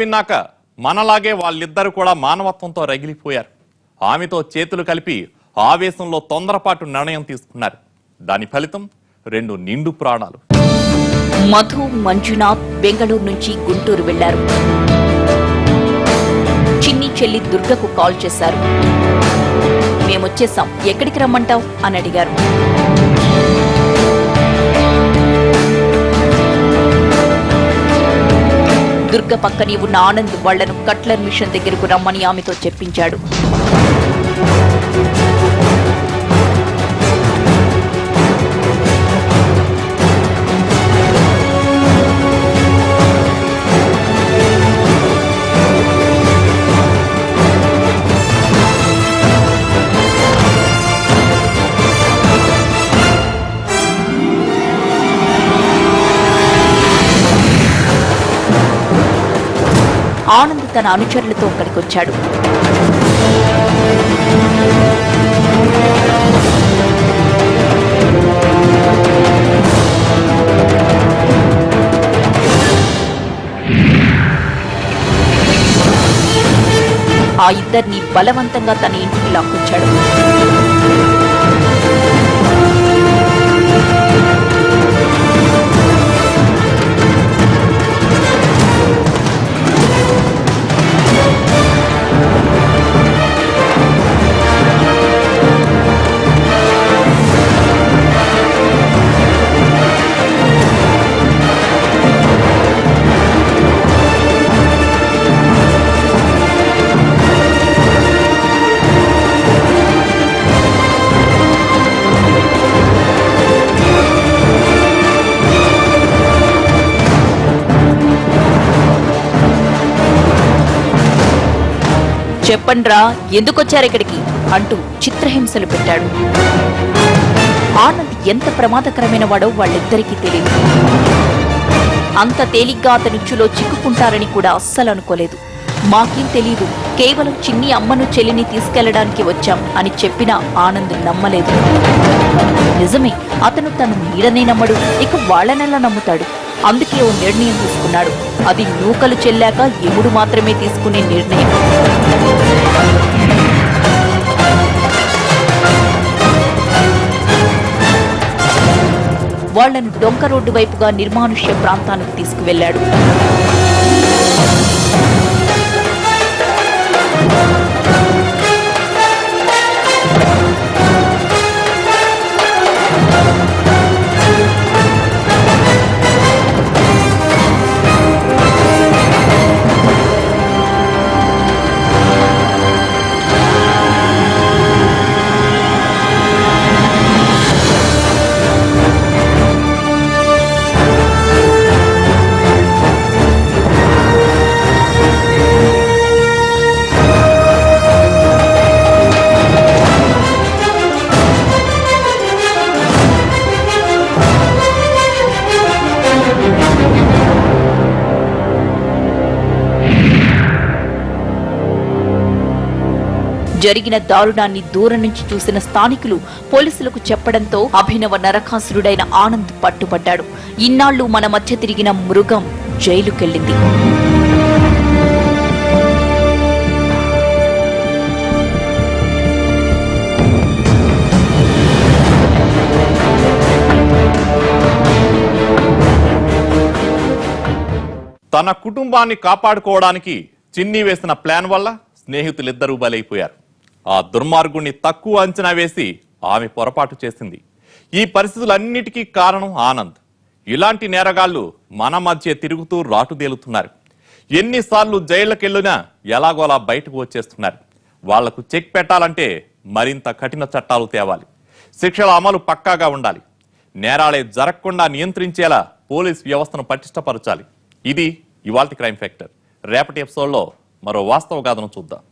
విన్నాక మనలాగే వాళ్ళిద్దరు కూడా మానవత్వంతో రగిలిపోయారు. ఆమెతో చేతులు కలిపి ఆవేశంలో తొందరపాటు నిర్ణయం తీసుకున్నారు. దాని ఫలితం 2 నిండు ప్రాణాలు. మధు, మంజునాథ్ బెంగళూరు నుంచి గుంటూరు వెళ్లారు. చిన్ని చెల్లి దుర్గకు కాల్ చేశారు. మేమొచ్చేసాం, ఎక్కడికి రమ్మంటావు అని అడిగారు. దుర్గ పక్కనే ఉన్న ఆనంద్ వాళ్లను కట్లర్ మిషన్ దగ్గరకు రమ్మని ఆమెతో చెప్పించాడు. ఆనంద్ తన అనుచరులతో అక్కడికొచ్చాడు. ఆ ఇద్దరిని బలవంతంగా తన ఇంటికి లాక్కొచ్చాడు. చెప్పండ్రా, ఎందుకొచ్చారు ఇక్కడికి అంటూ చిత్రహింసలు పెట్టాడు. ఆనంద్ ఎంత ప్రమాదకరమైన వాడో వాళ్ళిద్దరికీ తెలియదు. అంత తేలిగ్గా అతనుచ్చులో చిక్కుకుంటారని కూడా అస్సలు అనుకోలేదు. మాకేం తెలీదు, కేవలం చిన్ని అమ్మను చెల్లిని తీసుకెళ్లడానికి వచ్చాం అని చెప్పినా ఆనంద్ నమ్మలేదు. నిజమే, అతను తన నీడనే నమ్మడు, ఇక వాళ్లనెలా నమ్ముతాడు? అందుకే ఓ నిర్ణయం తీసుకున్నాడు. అది నూకలు చెల్లాక ఎముడు మాత్రమే తీసుకునే నిర్ణయం. వాళ్లను డొంక రోడ్డు వైపుగా నిర్మానుష్య ప్రాంతానికి తీసుకువెళ్లాడు. జరిగిన దారుణాన్ని దూరం నుంచి చూసిన స్థానికులు పోలీసులకు చెప్పడంతో అభినవ నరకాసురుడైన ఆనంద్ పట్టుబడ్డాడు. ఇన్నాళ్లు మన మధ్య తిరిగిన మృగం జైలుకెళ్లింది. తన కుటుంబాన్ని కాపాడుకోవడానికి చిన్ని వేసిన ప్లాన్ వల్ల స్నేహితులిద్దరూ బలైపోయారు. ఆ దుర్మార్గుణ్ణి తక్కువ అంచనా వేసి ఆమె పొరపాటు చేసింది. ఈ పరిస్థితులన్నిటికీ కారణం ఆనంద్. ఇలాంటి నేరగాళ్లు మన మధ్య తిరుగుతూ రాటుదేలుతున్నారు. ఎన్నిసార్లు జైళ్లకెళ్లినా ఎలాగోలా బయటకు వచ్చేస్తున్నారు. వాళ్లకు చెక్ పెట్టాలంటే మరింత కఠిన చట్టాలు తేవాలి. శిక్షల అమలు పక్కాగా ఉండాలి. నేరాలే జరగకుండా నియంత్రించేలా పోలీస్ వ్యవస్థను పటిష్టపరచాలి. ఇది ఇవాల్టి క్రైమ్ ఫ్యాక్టర్. రేపటి ఎపిసోడ్లో మరో వాస్తవ గాథను చూద్దాం.